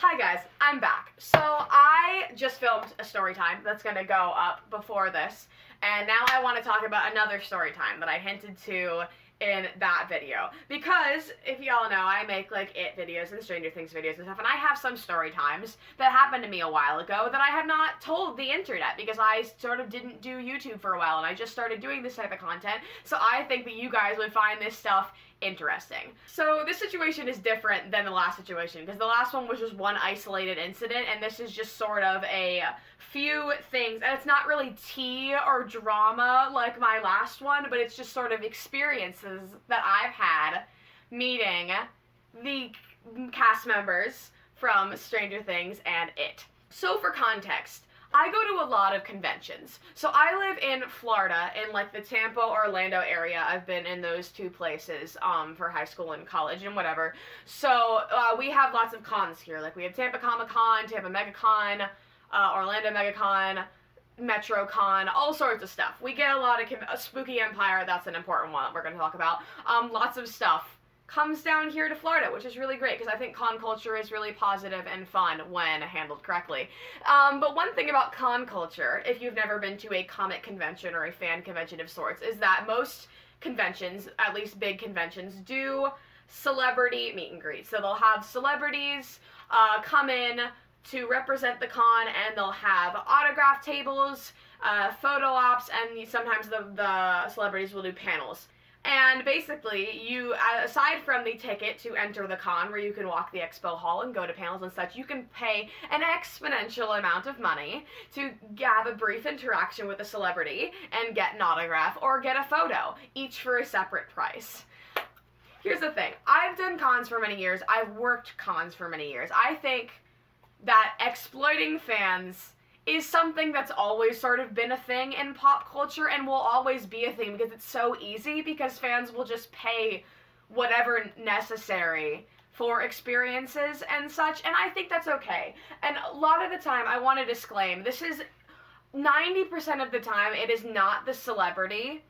Hi guys, I'm back. So I just filmed a story time that's gonna go up before this, and now I want to talk about another story time that I hinted to in that video. Because, if y'all know, I make like It videos and Stranger Things videos and stuff, and I have some story times that happened to me a while ago that I have not told the internet because I sort of didn't do YouTube for a while and I just started doing this type of content, so I think that you guys would find this stuff interesting. So this situation is different than the last situation because the last one was just one isolated incident, and this is just sort of a few things, and it's not really tea or drama like my last one, but it's just sort of experiences that I've had meeting the cast members from Stranger Things and It. So for context, I go to a lot of conventions. So I live in Florida, in like the Tampa, Orlando area. I've been in those two places for high school and college and whatever. So we have lots of cons here. Like we have Tampa Comic Con, Tampa MegaCon, Orlando MegaCon, MetroCon, all sorts of stuff. We get a lot of Spooky Empire, that's an important one that we're going to talk about. Lots of stuff comes down here to Florida, which is really great because I think con culture is really positive and fun when handled correctly. But one thing about con culture, if you've never been to a comic convention or a fan convention of sorts, is that most conventions, at least big conventions, do celebrity meet and greet. So they'll have celebrities come in to represent the con, and they'll have autograph tables, photo ops, and sometimes the celebrities will do panels. And basically, you, aside from the ticket to enter the con, where you can walk the expo hall and go to panels and such, you can pay an exponential amount of money to have a brief interaction with a celebrity and get an autograph or get a photo, each for a separate price. Here's the thing. I've done cons for many years. I've worked cons for many years. I think that exploiting fans is something that's always sort of been a thing in pop culture and will always be a thing because it's so easy, because fans will just pay whatever necessary for experiences and such, and I think that's okay. And a lot of the time, I want to disclaim, this is 90% of the time, it is not the celebrity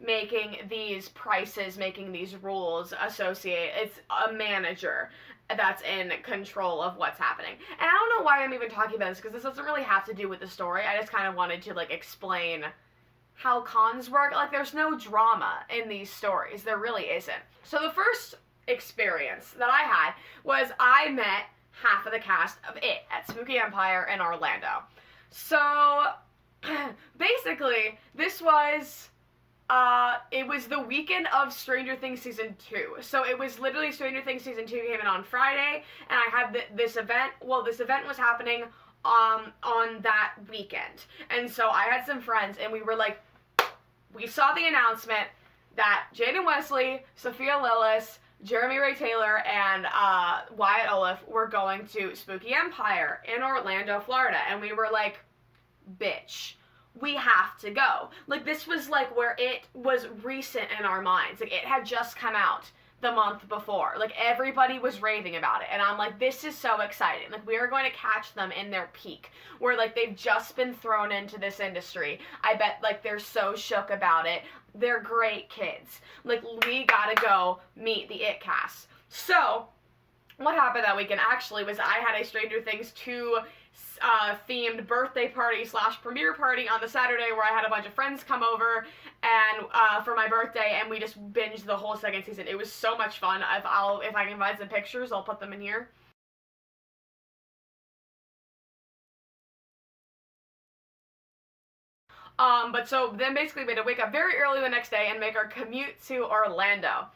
making these prices, making these rules it's a manager that's in control of what's happening. And I don't know why I'm even talking about this, because this doesn't really have to do with the story. I just kind of wanted to, like, explain how cons work. Like, there's no drama in these stories. There really isn't. So the first experience that I had was I met half of the cast of It at Spooky Empire in Orlando. So, basically, this was it was the weekend of Stranger Things Season 2. So it was literally Stranger Things Season 2 came in on Friday, and I had this event. Well, this event was happening on that weekend. And so I had some friends, and we were like, we saw the announcement that Jaden Wesley, Sophia Lillis, Jeremy Ray Taylor, and Wyatt Olaf were going to Spooky Empire in Orlando, Florida. And we were like, bitch, we have to go. Like, this was like where It was recent in our minds. Like, It had just come out the month before. Like, everybody was raving about it. And I'm like, this is so exciting. Like, we are going to catch them in their peak, where, like, they've just been thrown into this industry. I bet, like, they're so shook about it. They're great kids. Like, we gotta go meet the It cast. So, what happened that weekend actually was I had a Stranger Things 2 themed birthday party / premiere party on the Saturday, where I had a bunch of friends come over and for my birthday, and we just binged the whole second season. It was so much fun. If I can find some pictures, I'll put them in here. But so then basically we had to wake up very early the next day and make our commute to Orlando.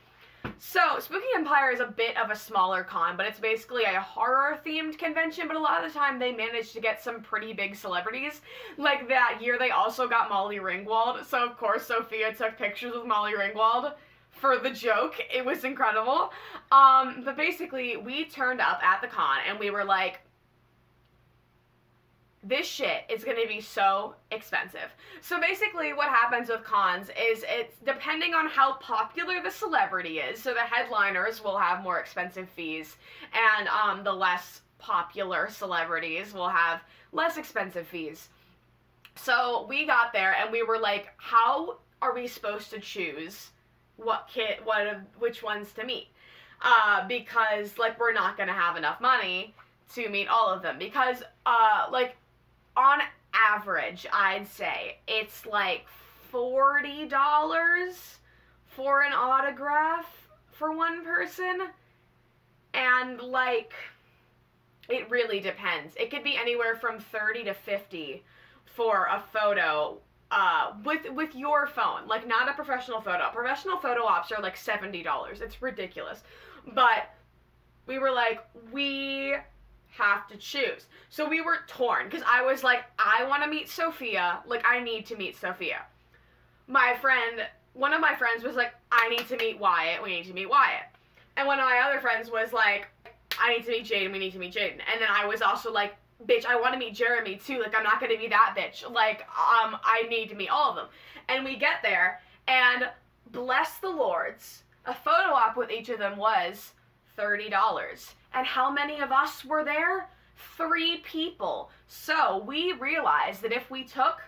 So, Spooky Empire is a bit of a smaller con, but it's basically a horror-themed convention, but a lot of the time they manage to get some pretty big celebrities. Like, that year they also got Molly Ringwald, so of course Sophia took pictures with Molly Ringwald for the joke. It was incredible. But basically, we turned up at the con, and we were like, this shit is going to be so expensive. So basically what happens with cons is it's depending on how popular the celebrity is. So the headliners will have more expensive fees, and the less popular celebrities will have less expensive fees. So we got there and we were like, how are we supposed to choose which ones to meet? Because, like, we're not going to have enough money to meet all of them because, like, on average, I'd say it's like $40 for an autograph for one person. And, like, it really depends. It could be anywhere from 30 to 50 for a photo with your phone. Like, not a professional photo. Professional photo ops are like $70. It's ridiculous. But we were like, we have to choose. So we were torn because I was like, I want to meet Sophia. Like, I need to meet Sophia. One of my friends was like, I need to meet Wyatt. We need to meet Wyatt. And one of my other friends was like, I need to meet Jaden. We need to meet Jaden. And then I was also like, bitch, I want to meet Jeremy too. Like, I'm not going to be that bitch. Like, I need to meet all of them. And we get there, and bless the lords, a photo op with each of them was $30. And how many of us were there? 3 people. So we realized that if we took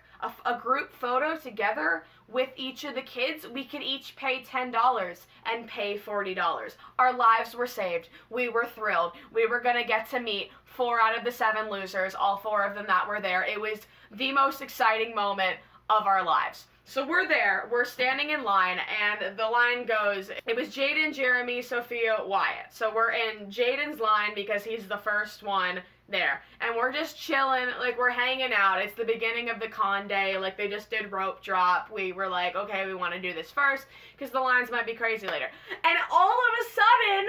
a group photo together with each of the kids, we could each pay $10 and pay $40. Our lives were saved. We were thrilled. We were going to get to meet 4 out of the 7 losers, all 4 of them that were there. It was the most exciting moment of our lives. So we're there, we're standing in line, and the line goes, it was Jaden, Jeremy, Sophia, Wyatt. So we're in Jaden's line because he's the first one there. And we're just chilling, like, we're hanging out. It's the beginning of the con day, like, they just did rope drop. We were like, okay, we want to do this first, because the lines might be crazy later. And all of a sudden,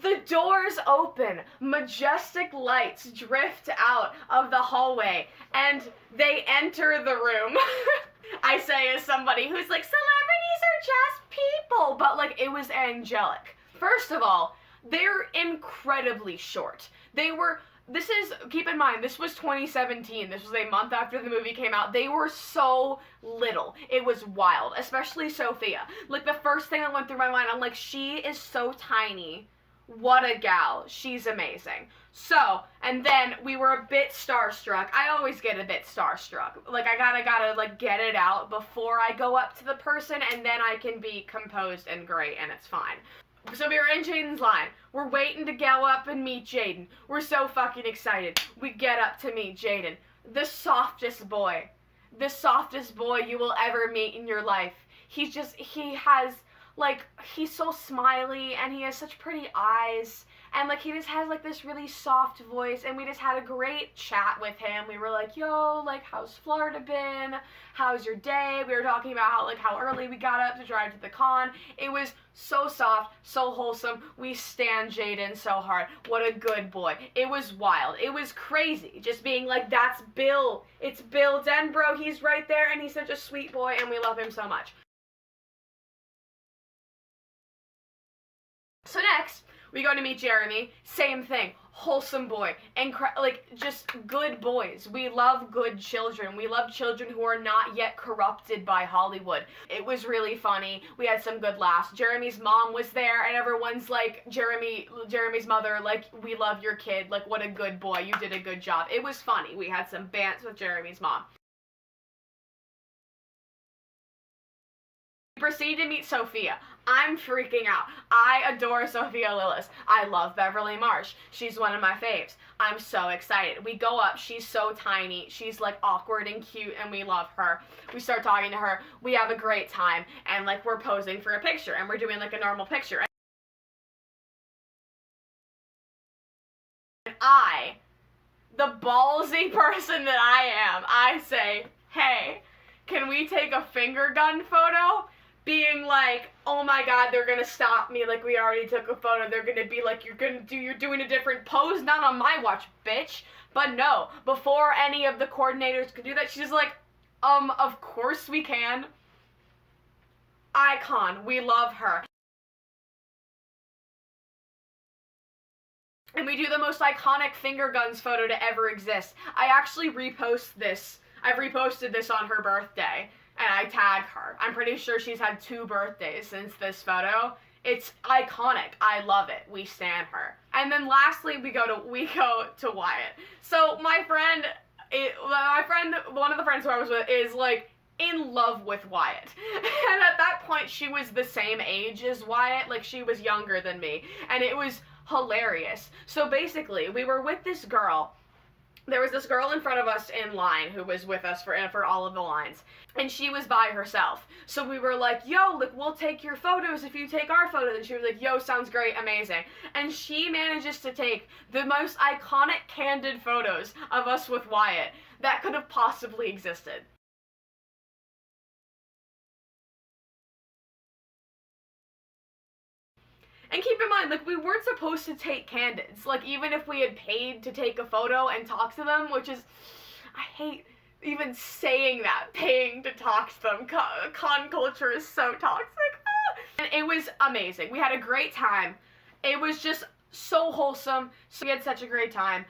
the doors open, majestic lights drift out of the hallway, and they enter the room. I say as somebody who's like, celebrities are just people, but like, it was angelic. First of all, they're incredibly short. Keep in mind, this was 2017. This was a month after the movie came out. They were so little. It was wild, especially Sophia. Like, the first thing that went through my mind, I'm like, she is so tiny. What a gal. She's amazing. So, and then we were a bit starstruck. I always get a bit starstruck. Like, I gotta, like, get it out before I go up to the person, and then I can be composed and great, and it's fine. So we were in Jaden's line. We're waiting to go up and meet Jaden. We're so fucking excited. We get up to meet Jaden. The softest boy you will ever meet in your life. He has, like, he's so smiley, and he has such pretty eyes, and, like, he just has, like, this really soft voice, and we just had a great chat with him. We were like, yo, like, how's Florida been? How's your day? We were talking about how early we got up to drive to the con. It was so soft, so wholesome. We stan Jaden so hard. What a good boy. It was wild. It was crazy. Just being like, that's Bill. It's Bill Denbrough. He's right there, and he's such a sweet boy, and we love him so much. So next, we go to meet Jeremy. Same thing. Wholesome boy. Like, just good boys. We love good children. We love children who are not yet corrupted by Hollywood. It was really funny. We had some good laughs. Jeremy's mom was there, and everyone's like, Jeremy's mother, like, we love your kid. Like, what a good boy. You did a good job. It was funny. We had some bants with Jeremy's mom. Proceed to meet Sophia. I'm freaking out. I adore Sophia Lillis. I love Beverly Marsh. She's one of my faves. I'm so excited. We go up. She's so tiny. She's, like, awkward and cute, and we love her. We start talking to her. We have a great time, and, like, we're posing for a picture, and we're doing, like, a normal picture. And I, the ballsy person that I am, I say, hey, can we take a finger gun photo? Being like, oh my god, they're gonna stop me, like, we already took a photo, they're gonna be like, you're doing a different pose, not on my watch, bitch. But no, before any of the coordinators could do that, she's like, of course we can. Icon, we love her. And we do the most iconic finger guns photo to ever exist. I actually repost this. I've reposted this on her birthday. And I tag her. I'm pretty sure she's had 2 birthdays since this photo. It's iconic. I love it. We stan her. And then lastly, we go to Wyatt. So my friend, one of the friends who I was with is, like, in love with Wyatt. And at that point, she was the same age as Wyatt. Like, she was younger than me. And it was hilarious. So basically, we were with this girl. There was this girl in front of us in line who was with us for all of the lines, and she was by herself. So we were like, yo, like, we'll take your photos if you take our photos. And she was like, yo, sounds great, amazing. And she manages to take the most iconic candid photos of us with Wyatt that could have possibly existed. And keep in mind, like, we weren't supposed to take candids. Like, even if we had paid to take a photo and talk to them, which is, I hate even saying that, paying to talk to them. Con culture is so toxic. And it was amazing. We had a great time. It was just so wholesome. So we had such a great time.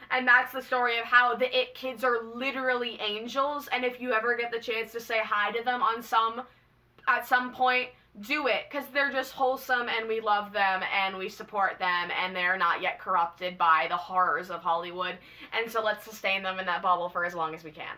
And that's the story of how the It kids are literally angels, and if you ever get the chance to say hi to them at some point, do it, because they're just wholesome, and we love them, and we support them, and they're not yet corrupted by the horrors of Hollywood, and so let's sustain them in that bubble for as long as we can.